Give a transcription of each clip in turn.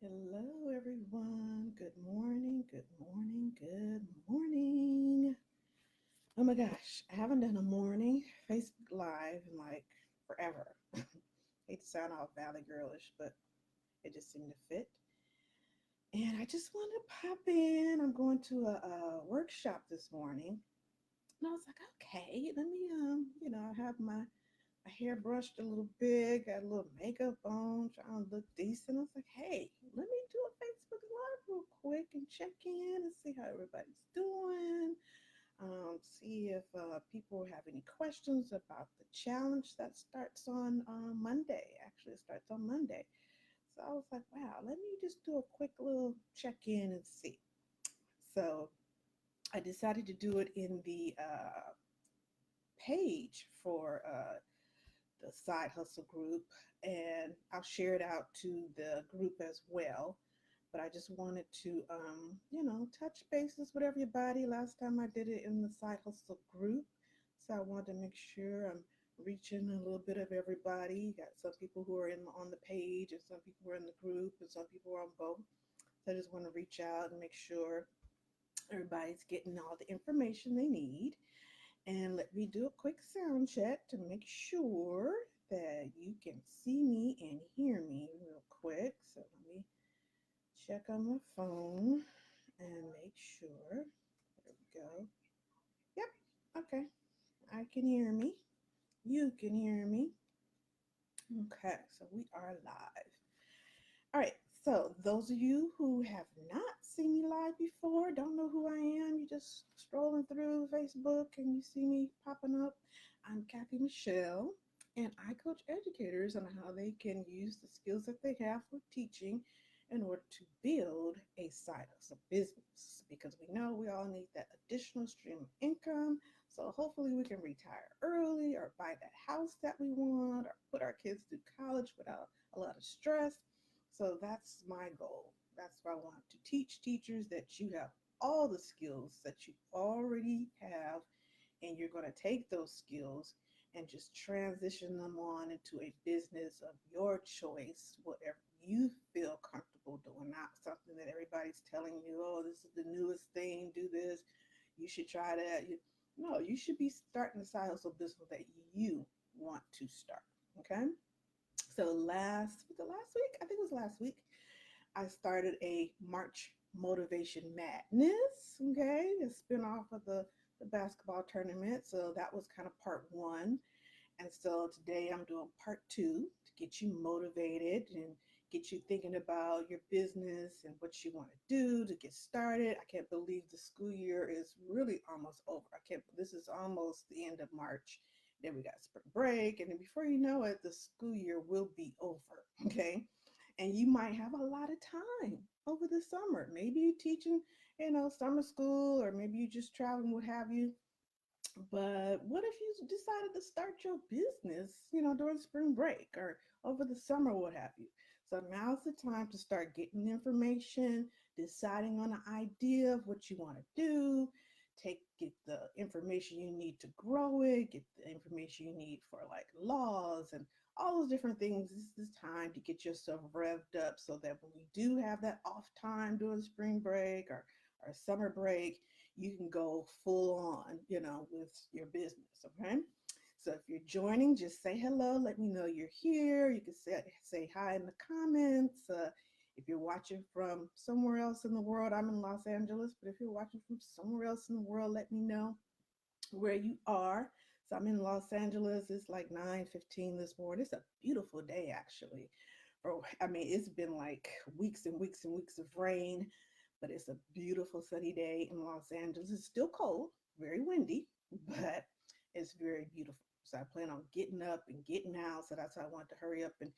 Hello, everyone. Good morning, good morning, good morning. Oh my gosh, I haven't done a morning Facebook Live in like forever. Hate to sound all Valley Girlish, but it just seemed to fit. And I just want to pop in. I'm going to a workshop this morning. And I was like, okay, let me, I have my hair brushed a little bit, got a little makeup on, trying to look decent. I was like, hey, let me do a Facebook Live real quick and check in and see how everybody's doing. See if people have any questions about the challenge that starts on Monday. Actually, it starts on Monday. So I was like, wow, let me just do a quick little check in and see. So I decided to do it in the page for the side hustle group, and I'll share it out to the group as well. But I just wanted to, touch bases with everybody. Last time I did it in the side hustle group, so I wanted to make sure I'm reaching a little bit of everybody. You got some people who are in on the page, and some people who are in the group, and some people are on both. So I just want to reach out and make sure everybody's getting all the information they need. And let me do a quick sound check to make sure that you can see me and hear me real quick. So let me check on my phone and make sure. There we go. Yep. Okay. I can hear me. You can hear me. Okay. So we are live. All right. So those of you who have not seen me live before, don't know who I am, you just strolling through Facebook and you see me popping up. I'm Kathy Michelle, and I coach educators on how they can use the skills that they have for teaching in order to build a side hustle business. Because we know we all need that additional stream of income. So hopefully we can retire early or buy that house that we want or put our kids through college without a lot of stress. So that's my goal. That's what I want to teach teachers, that you have all the skills that you already have, and you're going to take those skills and just transition them on into a business of your choice, whatever you feel comfortable doing, not something that everybody's telling you, oh, this is the newest thing, do this, you should try that. No, you should be starting a side hustle business that you want to start. Okay. So last week, I think it was last week, I started a March Motivation Madness. Okay, a spinoff of the basketball tournament. So that was kind of part one. And so today I'm doing part two to get you motivated and get you thinking about your business and what you want to do to get started. I can't believe the school year is really almost over. I can't, this is almost the end of March. Then we got spring break. And then before you know it, the school year will be over. Okay. And you might have a lot of time over the summer. Maybe you're teaching, summer school, or maybe you just traveling, what have you. But what if you decided to start your business, during spring break or over the summer, what have you? So now's the time to start getting information, deciding on an idea of what you want to do, get the information you need to grow it, get the information you need for like laws and all those different things. This is time to get yourself revved up so that when you do have that off time during spring break or summer break, you can go full on, with your business. Okay. So if you're joining, just say hello. Let me know you're here. You can say hi in the comments. If you're watching from somewhere else in the world, I'm in Los Angeles, but if you're watching from somewhere else in the world, let me know where you are. So I'm in Los Angeles. It's like 9:15 this morning. It's a beautiful day, actually. I mean, it's been like weeks and weeks and weeks of rain, but it's a beautiful sunny day in Los Angeles. It's still cold, very windy, but it's very beautiful. So I plan on getting up and getting out. So that's why I want to hurry up and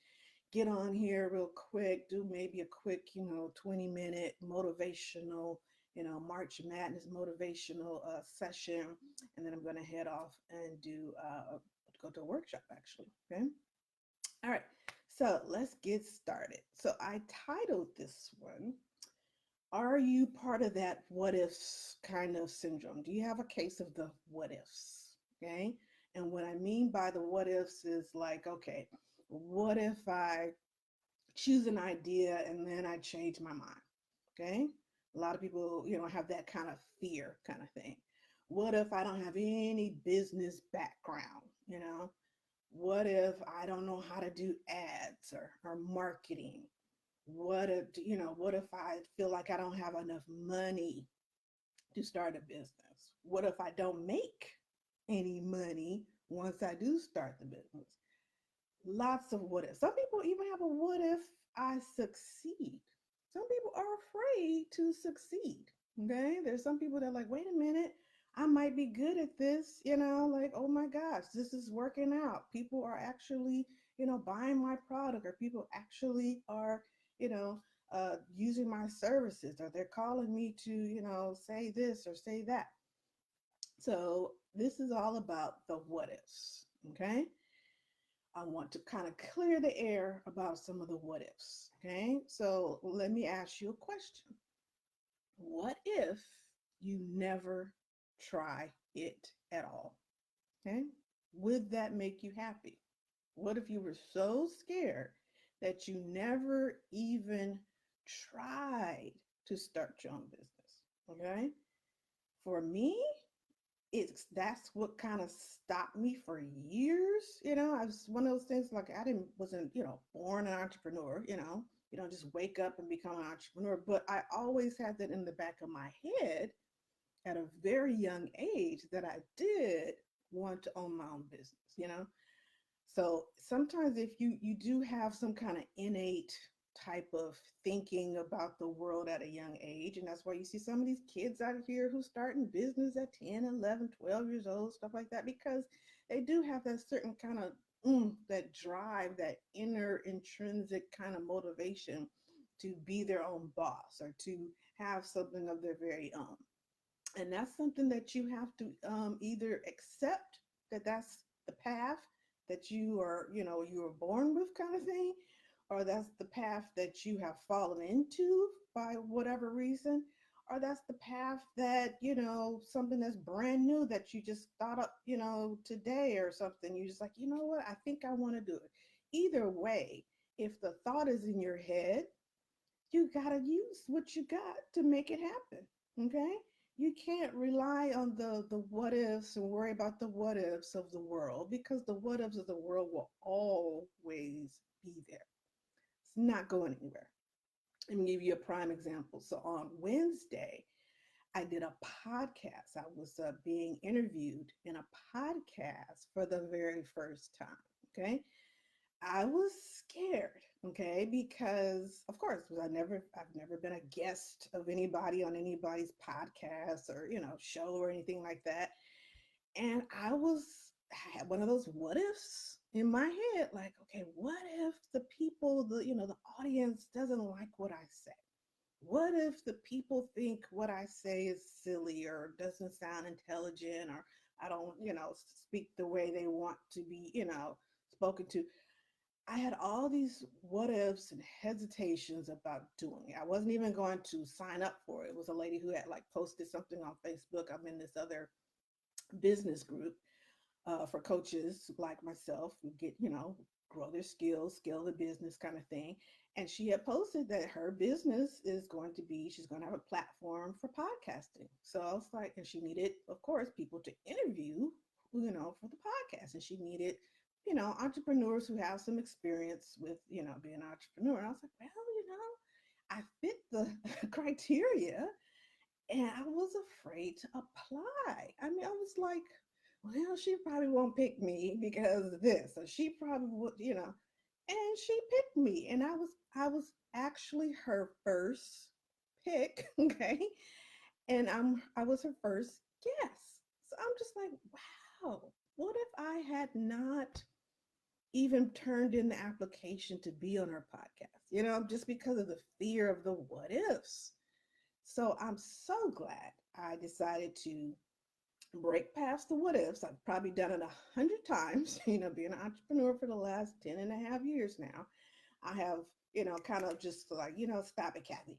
get on here real quick, do maybe a quick, 20-minute motivational, March Madness motivational session. And then I'm going to head off and go to a workshop actually. Okay. All right. So let's get started. So I titled this one, are you part of that what ifs kind of syndrome? Do you have a case of the what ifs? Okay. And what I mean by the what ifs is like, okay, what if I choose an idea and then I change my mind. Okay. A lot of people, have that kind of fear kind of thing. What if I don't have any business background? What if I don't know how to do ads or marketing? What if I feel like I don't have enough money to start a business? What if I don't make any money once I do start the business? Lots of what if. Some people even have a what if I succeed. Some people are afraid to succeed. Okay. There's some people that are like, wait a minute, I might be good at this, like, oh my gosh, this is working out. People are actually, buying my product, or people actually are, you know, using my services, or they're calling me to, say this or say that. So this is all about the what ifs. Okay. I want to kind of clear the air about some of the what ifs. Okay. So let me ask you a question. What if you never try it at all? Okay. Would that make you happy? What if you were so scared that you never even tried to start your own business? Okay. For me, that's what kind of stopped me for years. I was one of those things, like, I didn't wasn't, born an entrepreneur. You don't just wake up and become an entrepreneur, but I always had that in the back of my head at a very young age, that I did want to own my own business. So sometimes if you do have some kind of innate type of thinking about the world at a young age, and that's why you see some of these kids out here who start in business at 10, 11, 12 years old, stuff like that, because they do have that certain kind of that drive, that inner intrinsic kind of motivation to be their own boss, or to have something of their very own. And that's something that you have to either accept, that that's the path that you were born with, kind of thing, or that's the path that you have fallen into by whatever reason, or that's the path that, something that's brand new that you just thought up, today or something. You're just like, you know what, I think I want to do it. Either way, if the thought is in your head, you got to use what you got to make it happen. Okay. You can't rely on the what ifs and worry about the what ifs of the world, because the what ifs of the world will always be there. It's not going anywhere. Let me give you a prime example. So on Wednesday, I did a podcast. I was being interviewed in a podcast for the very first time. Okay. I was scared, okay, because of course I've never been a guest of anybody on anybody's podcast, or show or anything like that. And I had one of those what ifs in my head, like, okay, what if the people, the audience doesn't like what I say? What if the people think what I say is silly, or doesn't sound intelligent, or I don't, speak the way they want to be, spoken to? I had all these what ifs and hesitations about doing it. I wasn't even going to sign up for it. It was a lady who had like posted something on Facebook. I'm in this other business group for coaches like myself who get, grow their skills, scale the business kind of thing. And she had posted that her business is going to be, she's going to have a platform for podcasting. So I was like, and she needed, of course, people to interview, for the podcast. And she needed, entrepreneurs who have some experience with, being an entrepreneur. And I was like, well, I fit the criteria, and I was afraid to apply. I mean, I was like, well, she probably won't pick me because of this, or she probably would, and she picked me, and I was actually her first pick, okay? And I was her first guest. So I'm just like, wow, what if I had not even turned in the application to be on her podcast, just because of the fear of the what ifs? So I'm so glad I decided to break past the what ifs. I've probably done it 100 times, being an entrepreneur for the last 10 and a half years now. I have, kind of just like, stop it, Kathy,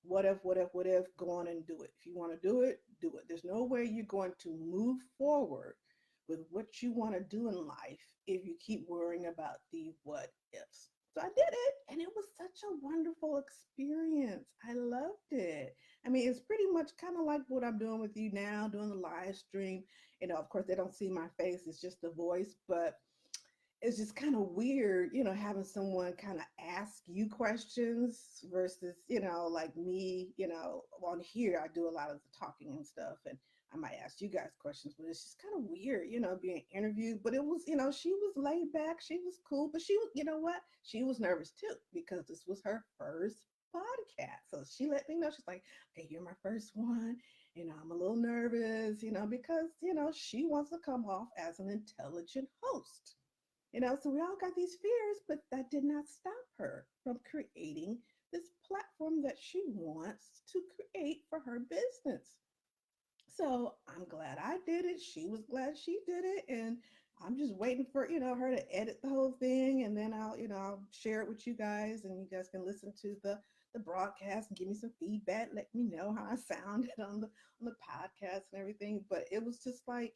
what if, go on and do it. If you want to do it, do it. There's no way you're going to move forward with what you want to do in life if you keep worrying about the what ifs. So I did it, and it was such a wonderful experience. I loved it. I mean, it's pretty much kind of like what I'm doing with you now, doing the live stream. Of course, they don't see my face, it's just the voice, but it's just kind of weird, having someone kind of ask you questions versus, like me, on here, I do a lot of the talking and stuff. And I might ask you guys questions, but it's just kind of weird, being interviewed. But it was, she was laid back. She was cool, but she was, you know what? She was nervous too because this was her first podcast. So she let me know, she's like, okay, you're my first one. I'm a little nervous, because, she wants to come off as an intelligent host. So we all got these fears, but that did not stop her from creating this platform that she wants to create for her business. So I'm glad I did it. She was glad she did it. And I'm just waiting for, her to edit the whole thing. And then I'll share it with you guys, and you guys can listen to the broadcast and give me some feedback. Let me know how I sounded on the podcast and everything. But it was just like,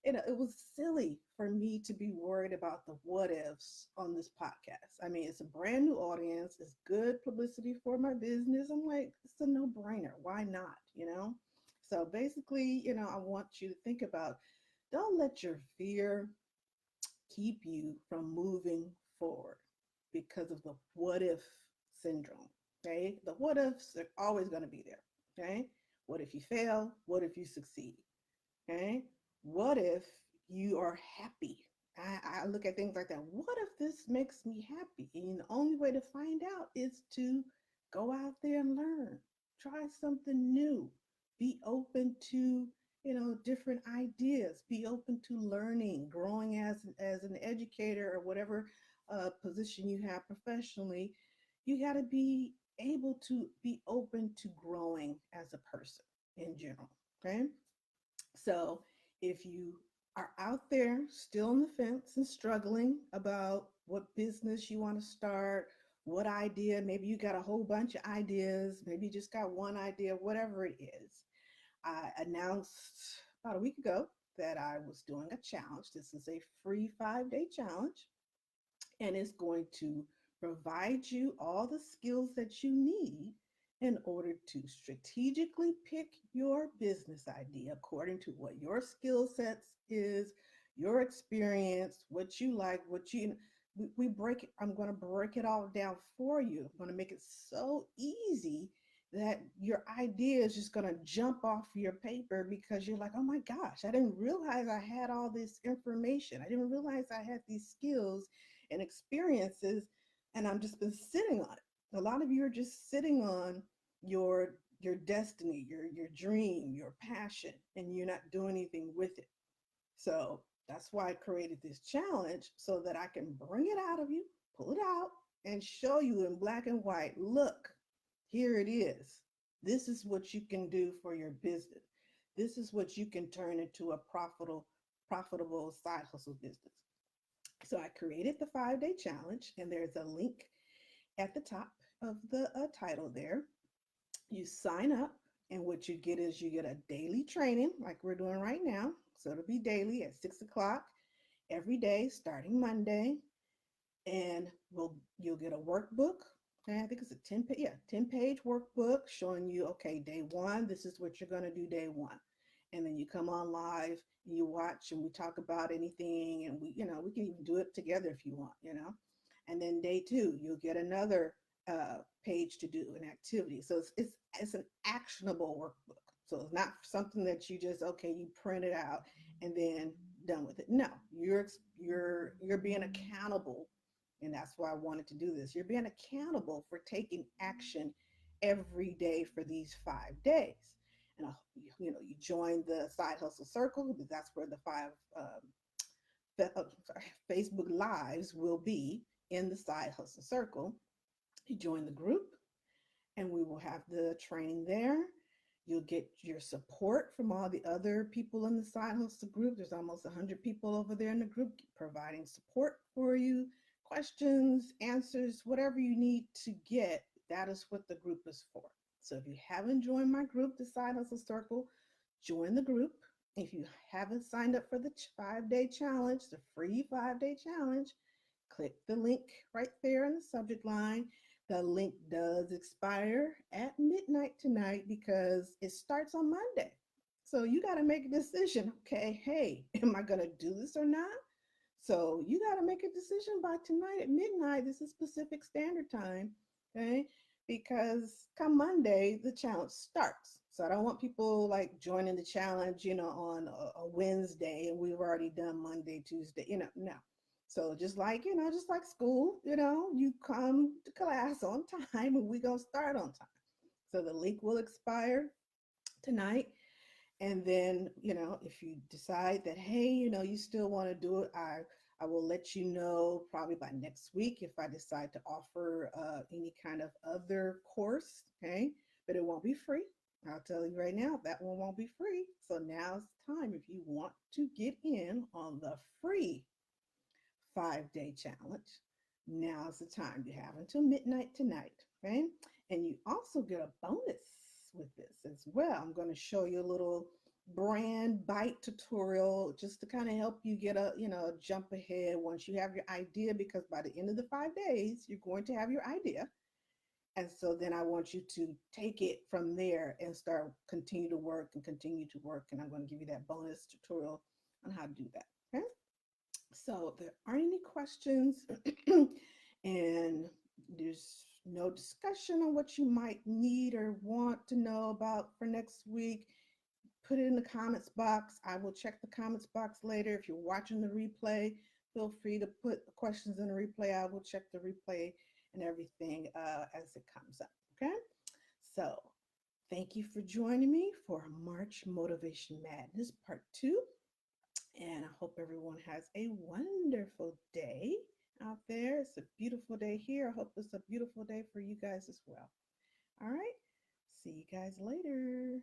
it was silly for me to be worried about the what ifs on this podcast. I mean, it's a brand new audience, it's good publicity for my business. I'm like, it's a no brainer. Why not? So basically, I want you to think about, don't let your fear keep you from moving forward because of the what if syndrome. Okay. The what ifs are always going to be there. Okay. What if you fail? What if you succeed? Okay. What if you are happy? I look at things like that. What if this makes me happy? And the only way to find out is to go out there and learn, try something new, be open to, different ideas, be open to learning, growing as an educator or whatever position you have professionally. You got to be able to be open to growing as a person in general. Okay. So if you are out there still on the fence and struggling about what business you want to start, what idea, maybe you got a whole bunch of ideas, maybe you just got one idea, whatever it is. I announced about a week ago that I was doing a challenge. This is a free 5-day challenge, and it's going to provide you all the skills that you need in order to strategically pick your business idea according to what your skill sets is, your experience, what you like, what we break it. I'm going to break it all down for you. I'm going to make it so easy that your idea is just going to jump off your paper because you're like, oh my gosh, I didn't realize I had all this information. I didn't realize I had these skills and experiences, and I'm just been sitting on it. A lot of you are just sitting on your destiny, your dream, your passion, and you're not doing anything with it. So that's why I created this challenge so that I can bring it out of you, pull it out, and show you in black and white. Look, here it is. This is what you can do for your business. This is what you can turn into a profitable side hustle business. So I created the 5-day challenge, and there's a link at the top of the title there. You sign up, and what you get is you get a daily training like we're doing right now. So it'll be daily at 6 o'clock every day starting Monday, and you'll get a workbook. Okay, I think it's a 10-page workbook showing you, okay, day one, this is what you're going to do day one. And then you come on live, and you watch, and we talk about anything, and we can even do it together if you want. And then day two, you'll get another page to do an activity. So it's an actionable workbook. So it's not something that you just, okay, you print it out and then done with it. No, you're being accountable, and that's why I wanted to do this. You're being accountable for taking action every day for these 5 days. And you join the Side Hustle Circle, because that's where the Facebook Lives will be, in the Side Hustle Circle. You join the group, and we will have the training there. You'll get your support from all the other people in the Side Hustle group. There's almost 100 people over there in the group providing support for you, questions, answers, whatever you need to get. That is what the group is for. So if you haven't joined my group, the Side Hustle Circle, join the group. If you haven't signed up for the 5-day challenge, the free 5-day challenge, click the link right there in the subject line. The link does expire at midnight tonight because it starts on Monday. So you got to make a decision. Okay, hey, am I going to do this or not? So you got to make a decision by tonight at midnight. This is Pacific Standard Time. Okay, because come Monday, the challenge starts. So I don't want people like joining the challenge, on a Wednesday and we've already done Monday, Tuesday, no. So just like school, you come to class on time and we're going to start on time. So the link will expire tonight. And then, if you decide that, hey, you still want to do it, I will let you know probably by next week if I decide to offer any kind of other course. Okay. But it won't be free. I'll tell you right now, that one won't be free. So now's the time if you want to get in on the free 5-day challenge. Now's the time. You have until midnight tonight. Okay. And you also get a bonus with this as well. I'm going to show you a little brand bite tutorial just to kind of help you get a jump ahead once you have your idea, because by the end of the 5 days you're going to have your idea. And so then I want you to take it from there and start continue to work and continue to work, and I'm going to give you that bonus tutorial on how to do that. Okay, so if there aren't any questions and there's no discussion on what you might need or want to know about for next week, put it in the comments box. I will check the comments box later. If you're watching the replay, feel free to put the questions in the replay. I will check the replay and everything as it comes up. Okay, so thank you for joining me for March Motivation Madness Part 2. And I hope everyone has a wonderful day out there. It's a beautiful day here. I hope it's a beautiful day for you guys as well. All right. See you guys later.